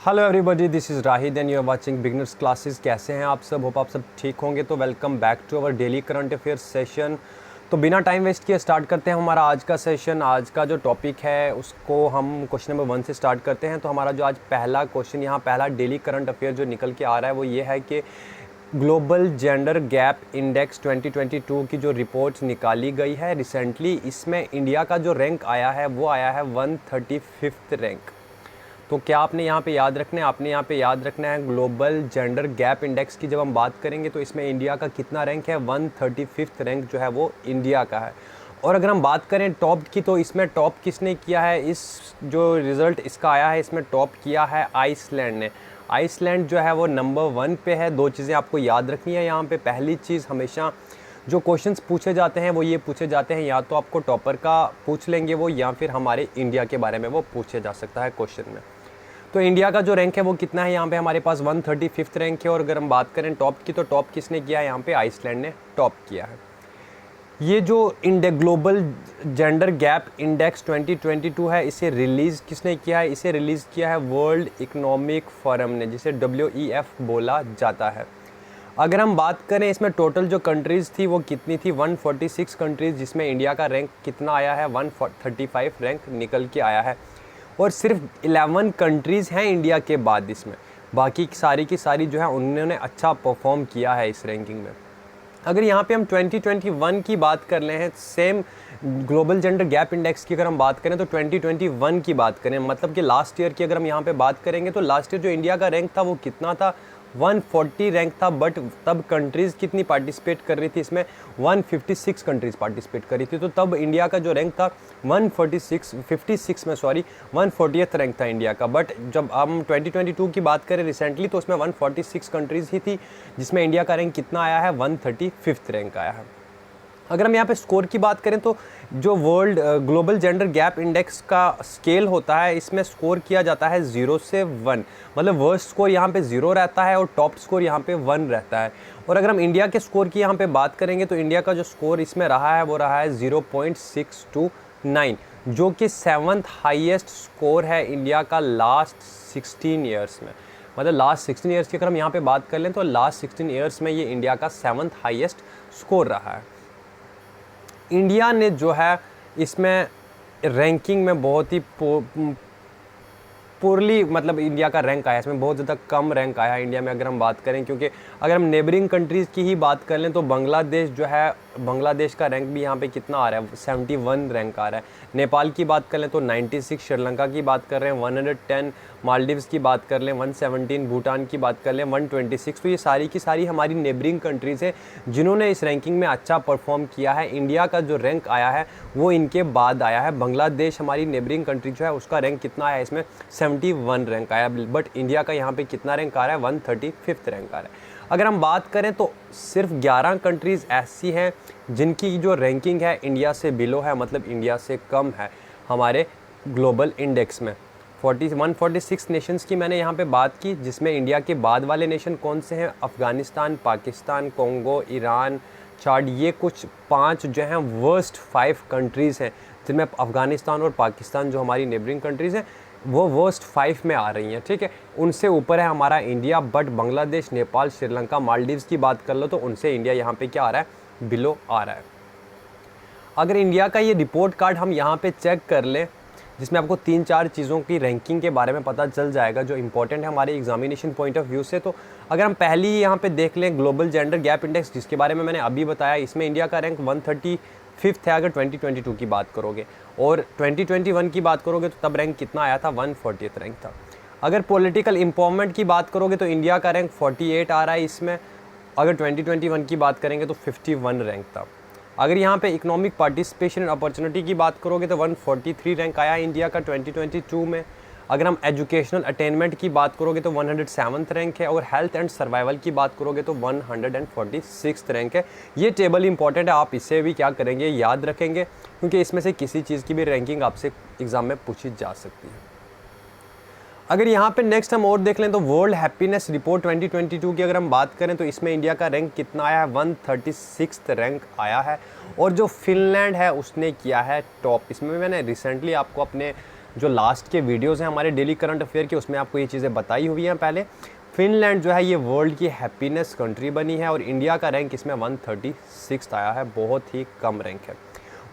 Hello everybody, this is Rahid and you are watching beginners classes. कैसे हैं आप सब? होप आप सब ठीक होंगे। तो welcome back to our daily current affairs session. तो बिना टाइम वेस्ट किए स्टार्ट करते हैं हमारा आज का सेशन। आज का जो टॉपिक है उसको हम क्वेश्चन नंबर 1 से स्टार्ट करते हैं। तो हमारा जो आज पहला क्वेश्चन यहाँ पहला डेली करंट अफेयर जो निकल के आ रहा है वो ये है कि ग्लोबल जेंडर गैप इंडेक्स 2022 की जो रिपोर्ट निकाली गई है रिसेंटली, इसमें इंडिया का जो रैंक आया है वो आया है 135th रैंक। तो क्या आपने यहाँ पे याद रखना है? आपने यहाँ पे याद रखना है ग्लोबल जेंडर गैप इंडेक्स की जब हम बात करेंगे तो इसमें इंडिया का कितना रैंक है? 135th रैंक जो है वो इंडिया का है। और अगर हम बात करें टॉप की, तो इसमें टॉप किसने किया है? इस जो रिज़ल्ट इसका आया है इसमें टॉप किया है आइसलैंड ने। आइसलैंड जो है वो नंबर 1 पे है। दो चीज़ें आपको याद रखनी है यहाँ पे। पहली चीज़, हमेशा जो क्वेश्चंस पूछे जाते हैं वो ये पूछे जाते हैं, या तो आपको टॉपर का पूछ लेंगे वो, या फिर हमारे इंडिया के बारे में वो पूछे जा सकता है क्वेश्चन में। तो इंडिया का जो रैंक है वो कितना है? यहाँ पे हमारे पास 135th रैंक है। और अगर हम बात करें टॉप की, तो टॉप किसने किया है? यहाँ पे आइसलैंड ने टॉप किया है। ये जो ग्लोबल जेंडर गैप इंडेक्स 2022 है, इसे रिलीज़ किसने किया है? इसे रिलीज़ किया है वर्ल्ड इकोनॉमिक फोरम ने, जिसे WEF बोला जाता है। अगर हम बात करें इसमें टोटल जो कंट्रीज़ थी वो कितनी थी? 146 कंट्रीज़, जिसमें इंडिया का रैंक कितना आया है? 135 रैंक निकल के आया है। और सिर्फ 11 कंट्रीज़ हैं इंडिया के बाद इसमें, बाकी सारी की सारी जो है उन्होंने अच्छा परफॉर्म किया है इस रैंकिंग में। अगर यहाँ पे हम 2021 की बात कर ले हैं, same global gender gap index की अगर हम बात करें तो 2021 की बात करें, मतलब कि लास्ट ईयर की अगर हम यहाँ पे बात करेंगे तो लास्ट ईयर जो इंडिया का रैंक था वो कितना था? 140 रैंक था। बट तब कंट्रीज़ कितनी पार्टिसिपेट कर रही थी इसमें? 156 कंट्रीज़ पार्टिसिपेट कर रही थी। तो तब इंडिया का जो रैंक था 140th रैंक था इंडिया का। बट जब हम 2022 की बात करें रिसेंटली, तो उसमें 146 कंट्रीज़ ही थी, जिसमें इंडिया का रैंक कितना आया है? 135th रैंक आया है। अगर हम यहाँ पे स्कोर की बात करें तो जो world global gender gap index का स्केल होता है, इसमें स्कोर किया जाता है 0 से 1, मतलब वर्स्ट स्कोर यहाँ पे 0 रहता है और टॉप स्कोर यहाँ पे 1 रहता है। और अगर हम इंडिया के स्कोर की यहाँ पे बात करेंगे तो इंडिया का जो स्कोर इसमें रहा है वो रहा है 0.629, जो कि 7th हाईएस्ट स्कोर है इंडिया का लास्ट 16 ईयर्स में। मतलब लास्ट 16 ईयर्स की अगर हम यहाँ पे बात कर लें तो लास्ट 16 ईयर्स में ये इंडिया का 7th हाईएस्ट स्कोर रहा है। इंडिया ने जो है इसमें रैंकिंग में बहुत ही पुरली, मतलब इंडिया का रैंक आया, इसमें बहुत ज़्यादा कम रैंक आया इंडिया में अगर हम बात करें। क्योंकि अगर हम नेबरिंग कंट्रीज़ की ही बात कर लें तो बांग्लादेश जो है, बांग्लादेश का रैंक भी यहाँ पे कितना आ रहा है? 71 रैंक आ रहा है। नेपाल की बात कर लें तो 96, श्रीलंका की बात कर रहे हैं 110, मालदीव्स की बात कर लें 117, भूटान की बात कर लें 126। तो ये सारी की सारी हमारी नेबरिंग कंट्रीज़ हैं जिन्होंने इस रैंकिंग में अच्छा परफॉर्म किया है। इंडिया का जो रैंक आया है वो इनके बाद आया है। बांग्लादेश हमारी नेबरिंग कंट्री जो है उसका रैंक कितना आया है? इसमें 71 रैंक आया। बट इंडिया का यहाँ पे कितना रैंक आ रहा है? 135th रैंक आ रहा है। अगर हम बात करें तो सिर्फ 11 कंट्रीज़ ऐसी हैं जिनकी जो रैंकिंग है इंडिया से बिलो है, मतलब इंडिया से कम है हमारे ग्लोबल इंडेक्स में। 146 नेशंस की मैंने यहाँ पे बात की, जिसमें इंडिया के बाद वाले नेशन कौन से हैं? अफ़गानिस्तान, पाकिस्तान, कोंगो, ईरान, चाड, ये कुछ 5 जो हैं वर्स्ट 5 कंट्रीज़ हैं, जिनमें अफ़गानिस्तान और पाकिस्तान जो हमारी नेबरिंग कंट्रीज़ हैं वो वर्स्ट 5 में आ रही हैं। ठीक है, उनसे ऊपर है हमारा इंडिया। बट बांग्लादेश, नेपाल, श्रीलंका, मालदीव्स की बात कर लो तो उनसे इंडिया यहाँ पे क्या आ रहा है? बिलो आ रहा है। अगर इंडिया का ये रिपोर्ट कार्ड हम यहाँ पे चेक कर लें, जिसमें आपको 3-4 चीज़ों की रैंकिंग के बारे में पता चल जाएगा जो इंपॉर्टेंट है हमारे एग्जामिनेशन पॉइंट ऑफ व्यू से। तो अगर हम पहली यहाँ पे देख लें ग्लोबल जेंडर गैप इंडेक्स, जिसके बारे में मैंने अभी बताया, इसमें इंडिया का रैंक 135th है अगर 2022 की बात करोगे, और 2021 की बात करोगे तो तब रैंक कितना आया था? 140th रैंक था। अगर पॉलिटिकल एम्पावरमेंट की बात करोगे तो इंडिया का रैंक 48 आ रहा है इसमें। अगर 2021 की बात करेंगे तो 51 रैंक था। अगर यहाँ पे इकोनॉमिक पार्टिसिपेशन एंड अपॉर्चुनिटी की बात करोगे तो 143 रैंक आया इंडिया का 2022 में। अगर हम एजुकेशनल अटेनमेंट की बात करोगे तो 107th रैंक है, और हेल्थ एंड सर्वाइवल की बात करोगे तो 146th रैंक है। ये टेबल इंपॉर्टेंट है, आप इसे भी क्या करेंगे? याद रखेंगे, क्योंकि इसमें से किसी चीज़ की भी रैंकिंग आपसे एग्ज़ाम में पूछी जा सकती है। अगर यहाँ पे नेक्स्ट हम और देख लें तो वर्ल्ड हैप्पीनेस रिपोर्ट 2022 की अगर हम बात करें तो इसमें इंडिया का रैंक कितना आया है? 136th रैंक आया है। और जो फिनलैंड है उसने किया है टॉप। इसमें मैंने रिसेंटली आपको अपने जो लास्ट के वीडियोज़ हैं हमारे डेली करंट अफेयर के, उसमें आपको ये चीज़ें बताई हुई हैं पहले। फिनलैंड जो है ये वर्ल्ड की हैप्पीनेस कंट्री बनी है और इंडिया का रैंक इसमें 136 आया है, बहुत ही कम रैंक है।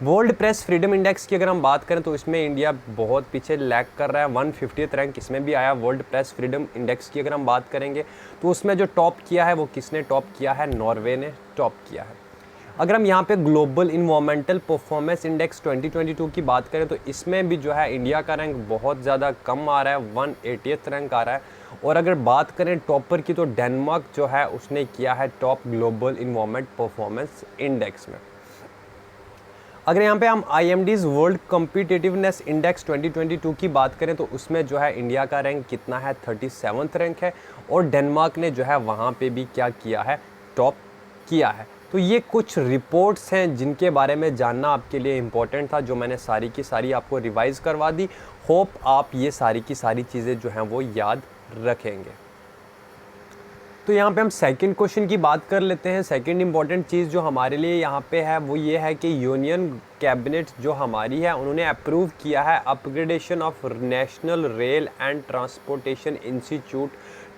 वर्ल्ड प्रेस फ्रीडम इंडेक्स की अगर हम बात करें तो इसमें इंडिया बहुत पीछे लैग कर रहा है, 150th रैंक इसमें भी आया। वर्ल्ड प्रेस फ्रीडम इंडेक्स की अगर हम बात करेंगे तो उसमें जो टॉप किया है वो किसने टॉप किया है, नॉर्वे ने टॉप किया है। अगर हम यहाँ पे ग्लोबल इन्वायरमेंटल परफॉर्मेंस इंडेक्स 2022 की बात करें तो इसमें भी जो है इंडिया का रैंक बहुत ज़्यादा कम आ रहा है, 180th रैंक आ रहा है। और अगर बात करें टॉपर की तो डेनमार्क जो है उसने किया है top global environment performance index में। अगर यहाँ पे हम IMD's वर्ल्ड कॉम्पिटिटिवनेस इंडेक्स 2022 की बात करें तो उसमें जो है इंडिया का रैंक कितना है, 37th रैंक है और डेनमार्क ने जो है वहाँ पे भी क्या किया है, टॉप किया है। तो ये कुछ रिपोर्ट्स हैं जिनके बारे में जानना आपके लिए इम्पोर्टेंट था, जो मैंने सारी की सारी आपको रिवाइज़ करवा दी। होप आप ये सारी की सारी चीज़ें जो हैं वो याद रखेंगे। तो यहाँ पे हम सेकंड क्वेश्चन की बात कर लेते हैं। सेकंड इम्पॉर्टेंट चीज़ जो हमारे लिए यहाँ पे है वो ये है कि यूनियन कैबिनेट जो हमारी है उन्होंने अप्रूव किया है upgradation of national rail and transportation institute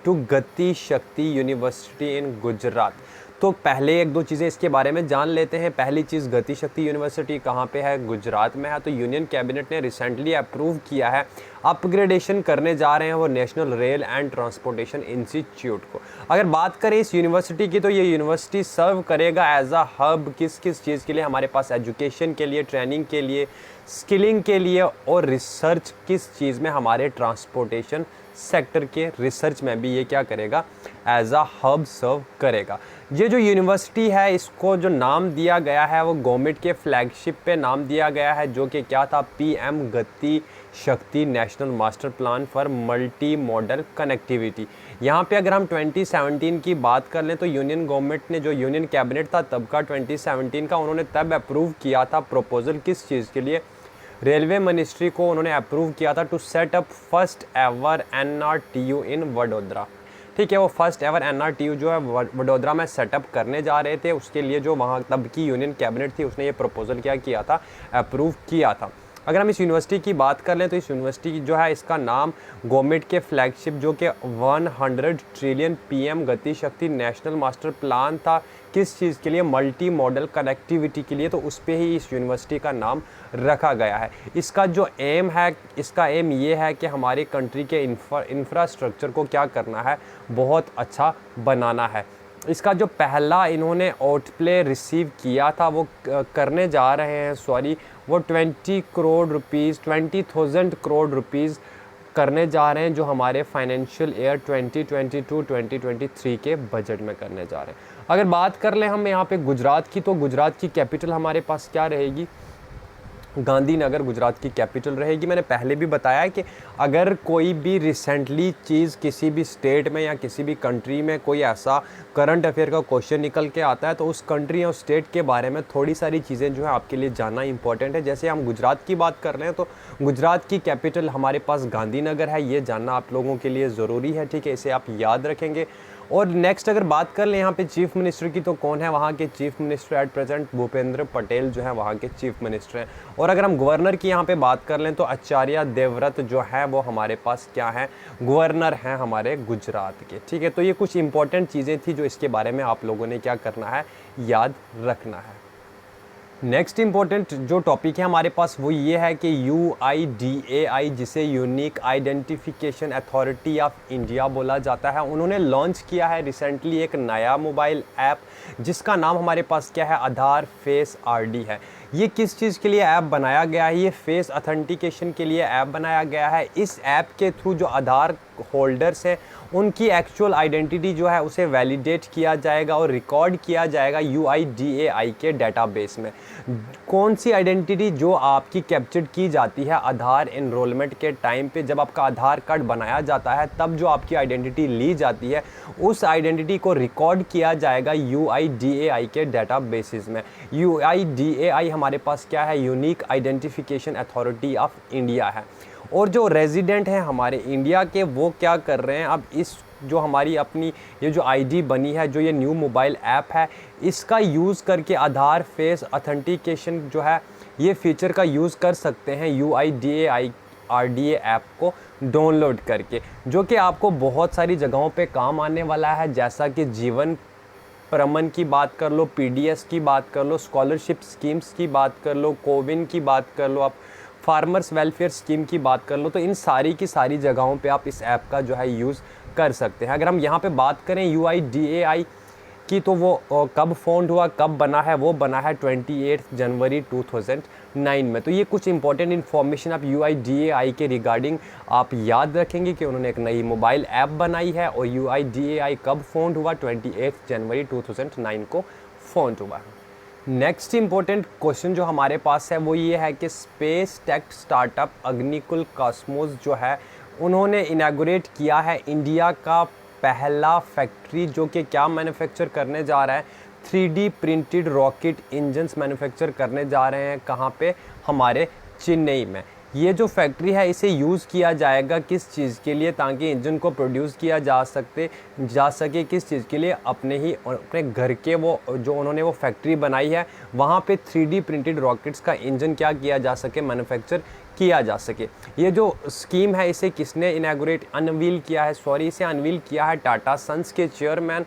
to Gati Shakti university इन गुजरात। तो पहले एक दो चीज़ें इसके बारे में जान लेते हैं। पहली चीज़, गति शक्ति यूनिवर्सिटी कहाँ पे है, गुजरात में है। तो यूनियन कैबिनेट ने रिसेंटली अप्रूव किया है, अपग्रेडेशन करने जा रहे हैं वो national rail and transportation institute को। अगर बात करें इस यूनिवर्सिटी की तो ये यूनिवर्सिटी सर्व करेगा एज अ हब किस किस चीज़ के लिए, हमारे पास एजुकेशन के लिए, ट्रेनिंग के लिए, स्किलिंग के लिए और रिसर्च किस चीज़ में, हमारे ट्रांसपोर्टेशन सेक्टर के रिसर्च में भी ये क्या करेगा, एज अ हब सर्व करेगा। ये जो यूनिवर्सिटी है इसको जो नाम दिया गया है वो गवर्नमेंट के फ्लैगशिप पे नाम दिया गया है, जो कि क्या था, PM गति शक्ति national master plan for multi modal connectivity. यहाँ पे अगर हम 2017 की बात कर लें तो यूनियन गवर्नमेंट ने, जो यूनियन कैबिनेट था तब का 2017 का, उन्होंने तब अप्रूव किया था प्रपोजल किस चीज़ के लिए, रेलवे मिनिस्ट्री को उन्होंने अप्रूव किया था to set up first ever NRTU in Vadodara. ठीक है, वो फर्स्ट एवर NRTU जो है वडोदरा में सेटअप करने जा रहे थे। उसके लिए जो वहाँ तब की यूनियन कैबिनेट थी उसने ये प्रपोजल क्या किया था, अप्रूव किया था। अगर हम इस यूनिवर्सिटी की बात कर लें तो इस यूनिवर्सिटी जो है इसका नाम गवर्नमेंट के फ्लैगशिप जो कि 100 ट्रिलियन PM गति शक्ति नेशनल मास्टर प्लान था, किस चीज़ के लिए, मल्टी मॉडल कनेक्टिविटी के लिए। तो उस पर ही इस यूनिवर्सिटी का नाम रखा गया है। इसका जो एम है, इसका एम ये है कि हमारी कंट्री के इंफ्रास्ट्रक्चर को क्या करना है, बहुत अच्छा बनाना है। इसका जो पहला इन्होंने आउटप्ले रिसीव किया था वो करने जा रहे हैं, वो 20,000 करोड़ रुपीज़ करने जा रहे हैं, जो हमारे फाइनेंशियल ईयर 2022-2023 के बजट में करने जा रहे हैं। अगर बात कर लें हम यहाँ पे गुजरात की, तो गुजरात की कैपिटल हमारे पास क्या रहेगी, गांधीनगर गुजरात की कैपिटल रहेगी। मैंने पहले भी बताया है कि अगर कोई भी रिसेंटली चीज़ किसी भी स्टेट में या किसी भी कंट्री में कोई ऐसा करंट अफेयर का क्वेश्चन निकल के आता है तो उस कंट्री या स्टेट के बारे में थोड़ी सारी चीज़ें जो है आपके लिए जानना इंपॉर्टेंट है। जैसे हम गुजरात की बात कर रहे हैं तो गुजरात की कैपिटल हमारे पास गांधीनगर है, ये जानना आप लोगों के लिए ज़रूरी है। ठीक है, इसे आप याद रखेंगे। और नेक्स्ट अगर बात कर लें यहाँ पे चीफ मिनिस्टर की, तो कौन है वहाँ के chief minister at present, Bhupendra Patel जो है वहाँ के चीफ मिनिस्टर हैं। और अगर हम गवर्नर की यहाँ पे बात कर लें तो आचार्य देवव्रत जो है वो हमारे पास क्या है, गवर्नर हैं हमारे गुजरात के। ठीक है, तो ये कुछ इंपॉर्टेंट चीज़ें थी जो इसके बारे में आप लोगों ने क्या करना है, याद रखना है। नेक्स्ट इम्पोर्टेंट जो टॉपिक है हमारे पास वो ये है कि UIDAI, जिसे unique identification authority of India बोला जाता है, उन्होंने लॉन्च किया है रिसेंटली एक नया मोबाइल ऐप जिसका नाम हमारे पास क्या है, आधार फेस RD है। ये किस चीज़ के लिए ऐप बनाया गया है, ये फेस अथेंटिकेशन के लिए ऐप बनाया गया है। इस ऐप के थ्रू जो आधार होल्डर्स हैं उनकी एक्चुअल आइडेंटिटी जो है उसे वैलिडेट किया जाएगा और रिकॉर्ड किया जाएगा UIDAI के डेटाबेस में। कौन सी आइडेंटिटी जो आपकी कैप्चर्ड की जाती है आधार एनरोलमेंट के टाइम पे, जब आपका आधार कार्ड बनाया जाता है तब जो आपकी आइडेंटिटी ली जाती है उस आइडेंटिटी को रिकॉर्ड किया जाएगा UIDAI के डेटाबेसिस में। UIDAI हमारे पास क्या है, unique identification authority of India है। और जो रेजिडेंट हैं हमारे इंडिया के वो क्या कर रहे हैं, अब इस जो हमारी अपनी ये जो ID बनी है, जो ये न्यू मोबाइल ऐप है, इसका यूज़ करके आधार फेस अथेंटिकेशन जो है ये फीचर का यूज़ कर सकते हैं UIDAI RDA ऐप को डाउनलोड करके, जो कि आपको बहुत सारी जगहों पे काम आने वाला है, जैसा कि जीवन प्रमाण की बात कर लो, PDS की बात कर लो, स्कॉलरशिप स्कीम्स की बात कर लो, कोविन की बात कर लो, आप फार्मर्स वेलफेयर स्कीम की बात कर लो। तो इन सारी की सारी जगहों पे आप इस ऐप का जो है यूज़ कर सकते हैं। अगर हम यहाँ पे बात करें UIDAI की, तो वो कब फाउंड हुआ, कब बना है, वो बना है 28 जनवरी 2009 में। तो ये कुछ इंपॉर्टेंट इन्फॉर्मेशन आप UIDAI के रिगार्डिंग आप याद रखेंगे कि उन्होंने एक नई मोबाइल ऐप बनाई है, और UIDAI कब फाउंड हुआ, 28 जनवरी 2009 को फाउंड हुआ। नेक्स्ट इंपॉर्टेंट क्वेश्चन जो हमारे पास है वो ये है कि space tech startup Agnikul Cosmos जो है, उन्होंने इनॉग्रेट किया है इंडिया का पहला फैक्ट्री, जो कि क्या मैन्युफैक्चर करने जा रहा है, 3D printed rocket engines manufacture करने जा रहे हैं। कहाँ पे, हमारे चेन्नई में। ये जो फैक्ट्री है इसे यूज़ किया जाएगा किस चीज़ के लिए, ताकि इंजन को प्रोड्यूस किया जा सके किस चीज़ के लिए, अपने घर के वो जो उन्होंने वो फैक्ट्री बनाई है वहाँ पे 3D प्रिंटेड रॉकेट्स का इंजन क्या किया जा सके, मैन्युफैक्चर किया जा सके। ये जो स्कीम है इसे किसने अनवील किया है, इसे अनवील किया है टाटा सन्स के चेयरमैन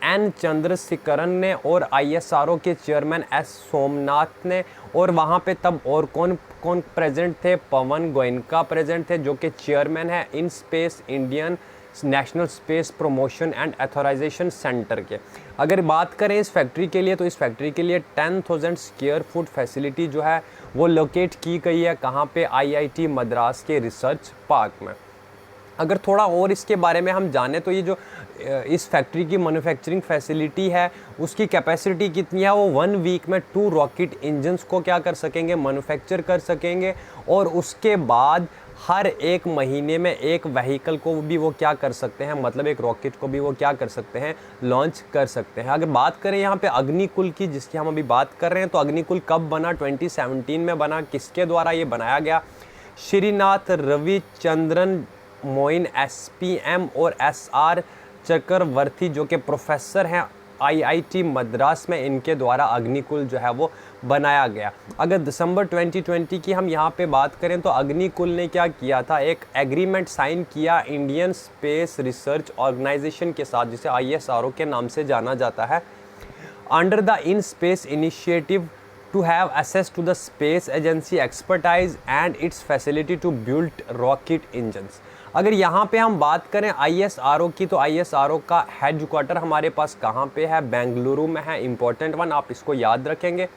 N चंद्रशेखरन ने और ISRO के चेयरमैन S सोमनाथ ने। और वहाँ पे तब और कौन कौन प्रेजेंट थे, पवन गोयनका प्रेजेंट थे, जो कि चेयरमैन है in space Indian national space promotion and authorisation centre के। अगर बात करें इस फैक्ट्री के लिए, तो इस फैक्ट्री के लिए 10,000 स्क्वायर फुट फैसिलिटी जो है वो लोकेट की गई है। कहाँ पे, IIT मद्रास के रिसर्च पार्क में। अगर थोड़ा और इसके बारे में हम जानें तो ये जो इस फैक्ट्री की मैन्युफैक्चरिंग फैसिलिटी है उसकी कैपेसिटी कितनी है, वो 1 वीक में 2 रॉकेट इंजन्स को क्या कर सकेंगे, मैन्युफैक्चर कर सकेंगे। और उसके बाद हर एक महीने में एक व्हीकल को भी वो क्या कर सकते हैं, मतलब एक रॉकेट को भी वो क्या कर सकते हैं, लॉन्च कर सकते हैं। अगर बात करें यहाँ पे अग्निकुल की, जिसकी हम अभी बात कर रहे हैं, तो अग्निकुल कब बना, 2017 में बना। किसके द्वारा ये बनाया गया, श्रीनाथ रविचंद्रन मोइन SPM और SR चक्रवर्ती, जो कि प्रोफेसर हैं IIT मद्रास में, इनके द्वारा अग्निकुल जो है वो बनाया गया। अगर दिसंबर 2020 की हम यहाँ पे बात करें, तो अग्निकुल ने क्या किया था, एक एग्रीमेंट साइन किया इंडियन स्पेस रिसर्च ऑर्गेनाइजेशन के साथ, जिसे ISRO के नाम से जाना जाता है, under the in space initiative to have access to the space agency expertise and its facility to build rocket engines। अगर यहाँ पे हम बात करें ISRO की, तो ISRO का हेडक्वार्टर हमारे पास कहाँ पे है, बेंगलुरु में है। इंपॉर्टेंट वन, आप इसको याद रखेंगे।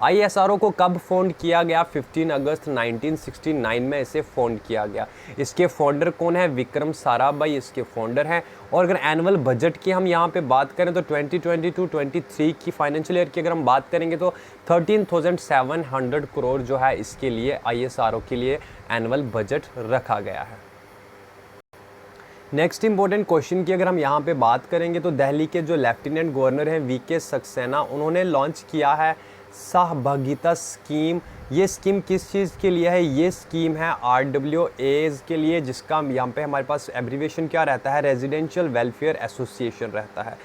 ISRO को कब फाउंड किया गया, 15 अगस्त 1969 में इसे फाउंड किया गया। इसके फाउंडर कौन है, विक्रम साराभाई इसके फाउंडर हैं। और अगर एनुअल बजट की हम यहाँ पे बात करें, तो 2022-23 की फाइनेंशियल ईयर की अगर हम बात करेंगे, तो 13,700 करोड़ जो है इसके लिए ISRO के लिए एनुअल बजट रखा गया है। नेक्स्ट इंपॉर्टेंट क्वेश्चन की अगर हम यहाँ पे बात करेंगे, तो दिल्ली के जो लेफ्टिनेंट गवर्नर हैं VK सक्सेना, उन्होंने लॉन्च किया है सहभागिता स्कीम। ये स्कीम किस चीज़ के लिए है, ये स्कीम है RWAs के लिए, जिसका यहाँ पे हमारे पास एब्रीविएशन क्या रहता है, रेजिडेंशियल वेलफेयर एसोसिएशन रहता है।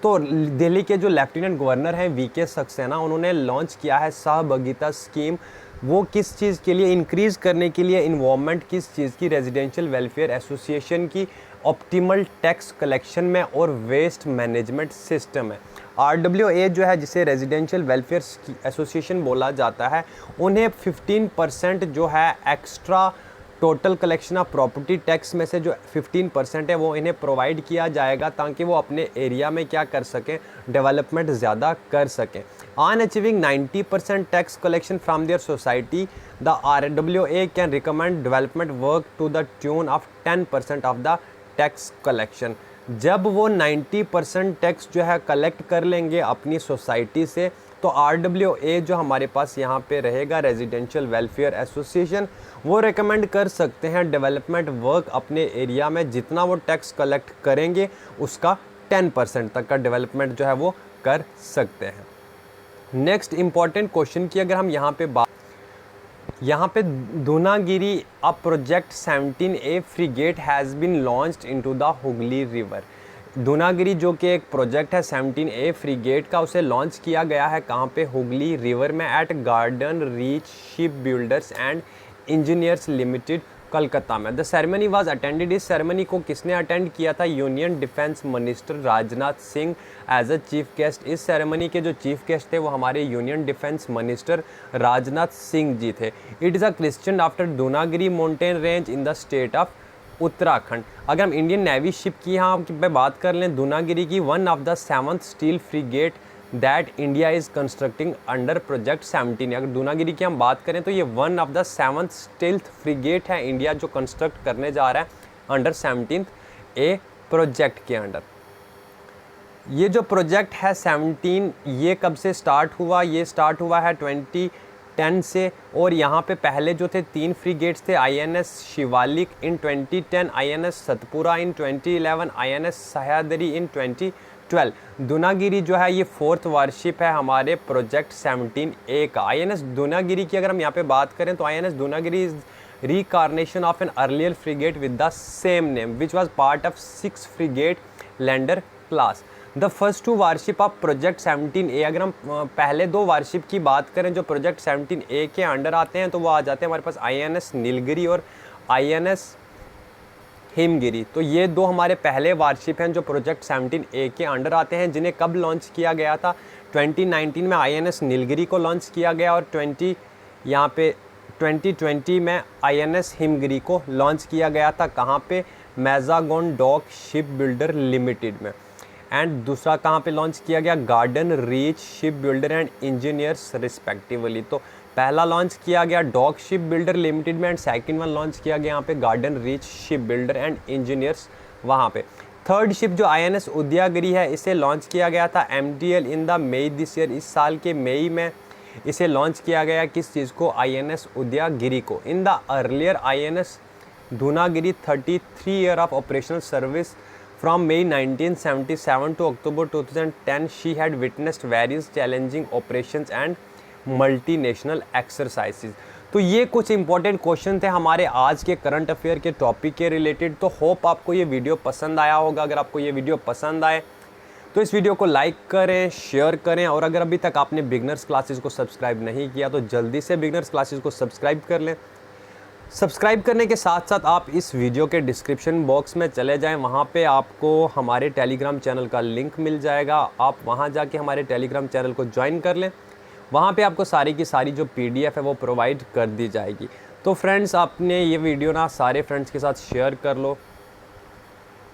तो दिल्ली के जो लेफ्टिनेंट गवर्नर हैं VK सक्सेना, उन्होंने लॉन्च किया है सहभागिता स्कीम। वो किस चीज़ के लिए, इंक्रीज़ करने के लिए इन्वॉल्वमेंट किस चीज़ की, रेजिडेंशियल वेलफेयर एसोसिएशन की, ऑप्टिमल टैक्स कलेक्शन में और वेस्ट मैनेजमेंट सिस्टम है। RWA जो है, जिसे रेजिडेंशियल वेलफेयर एसोसिएशन बोला जाता है, उन्हें 15% जो है extra total collection of property tax में से जो 15% है वो इन्हें प्रोवाइड किया जाएगा, ताकि वो अपने एरिया में क्या कर सकें, डेवलपमेंट ज़्यादा कर सकें। On achieving 90% tax collection from their society, the RWA can recommend development work to the tune of 10% of the tax collection. जब वो 90% टैक्स जो है कलेक्ट कर लेंगे अपनी सोसाइटी से, तो RWA जो हमारे पास यहाँ पे रहेगा, रेजिडेंशियल वेलफेयर एसोसिएशन, वो रेकमेंड कर सकते हैं डेवलपमेंट वर्क अपने एरिया में, जितना वो टैक्स कलेक्ट करेंगे उसका 10% तक का डेवलपमेंट जो है वो कर सकते हैं। नेक्स्ट इंपॉर्टेंट क्वेश्चन की अगर हम यहाँ पे Dunagiri a project 17A frigate has been launched into the Hooghly river. Dunagiri जो कि एक प्रोजेक्ट है 17A फ्रिगेट का, उसे लॉन्च किया गया है कहाँ पे, हुगली रिवर में, at garden reach shipbuilders and engineers limited Calcutta में। द सेरेमनी वाज अटेंडेड, इस सेरेमनी को किसने अटेंड किया था? Union defence minister Rajnath Singh as a chief guest. इस सेरेमनी के जो चीफ गेस्ट थे वो हमारे union defence minister Rajnath Singh ji थे। It is a christened after Dunagiri mountain range in the state of Uttarakhand. अगर हम इंडियन नेवी शिप की यहाँ पे बात कर लें, दूनागिरी की, one of the 7th steel frigate that India is constructing under project 17। अगर दूनागिरी की हम बात करें तो ये one of the 7th stealth frigate है इंडिया जो कंस्ट्रक्ट करने जा रहा है अंडर 17th ए प्रोजेक्ट के अंडर। ये जो प्रोजेक्ट है 17, ये कब से स्टार्ट हुआ? ये स्टार्ट हुआ है 2010 से, और यहाँ पे पहले जो थे 3 फ्रिगेट्स थे, INS शिवालिक इन 2010, INS सतपुरा इन 2011, INS सह्याद्री इन 2012। दूनागिरी जो है ये 4th वारशिप है हमारे प्रोजेक्ट 17A का। INS दूनागिरी की अगर हम यहाँ पे बात करें तो INS Dunagiri is reincarnation of an earlier frigate with the same name which was part of 6 frigate Leander class. The first 2 warship of project 17A, अगर हम पहले 2 वारशिप की बात करें जो प्रोजेक्ट 17A के अंडर आते हैं तो वो आ जाते हैं हमारे पास INS नीलगिरी और INS हिमगिरी। तो ये 2 हमारे पहले वारशिप हैं जो प्रोजेक्ट 17A के अंडर आते हैं, जिन्हें कब लॉन्च किया गया था? 2019 में INS नीलगिरी को लॉन्च किया गया और 2020 में INS हिमगिरी को लॉन्च किया गया था। कहाँ पे? Mazagon dock ship builder limited में। एंड दूसरा कहाँ पे लॉन्च किया गया? Garden reach ship builder and engineers respectively. तो पहला लॉन्च किया गया डॉक शिप बिल्डर लिमिटेड में, एंड सेकंड वन लॉन्च किया गया यहाँ पे garden reach ship builder and engineers वहाँ पे। थर्ड शिप जो INS उदयगिरी है, इसे लॉन्च किया गया था MDL in the May this year, इस साल के मई में इसे लॉन्च किया गया। किस चीज़ को? INS उदयगिरी को। In the earlier INS Dunagiri 33 year of operational service From May 1977 to October 2010, she had witnessed various challenging operations and multinational exercises। तो ये कुछ इंपॉर्टेंट क्वेश्चन थे हमारे आज के करंट अफेयर के टॉपिक के रिलेटेड। तो होप आपको ये वीडियो पसंद आया होगा। अगर आपको ये वीडियो पसंद आए तो इस वीडियो को लाइक करें, शेयर करें, और अगर अभी तक आपने बिगनर्स क्लासेस को सब्सक्राइब नहीं किया तो जल्दी से बिगनर्स क्लासेस को सब्सक्राइब कर लें। सब्सक्राइब करने के साथ साथ आप इस वीडियो के डिस्क्रिप्शन बॉक्स में चले जाएं, वहाँ पे आपको हमारे टेलीग्राम चैनल का लिंक मिल जाएगा। आप वहाँ जाके हमारे टेलीग्राम चैनल को ज्वाइन कर लें, वहाँ पे आपको सारी की सारी जो PDF है वो प्रोवाइड कर दी जाएगी। तो फ्रेंड्स, आपने ये वीडियो ना सारे फ्रेंड्स के साथ शेयर कर लो,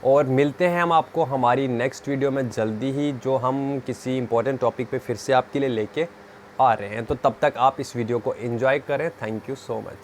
और मिलते हैं हम आपको हमारी नेक्स्ट वीडियो में जल्दी ही, जो हम किसी इंपॉर्टेंट टॉपिक पे फिर से आपके लिए लेके आ रहे हैं। तो तब तक आप इस वीडियो को एंजॉय करें। Thank you so much.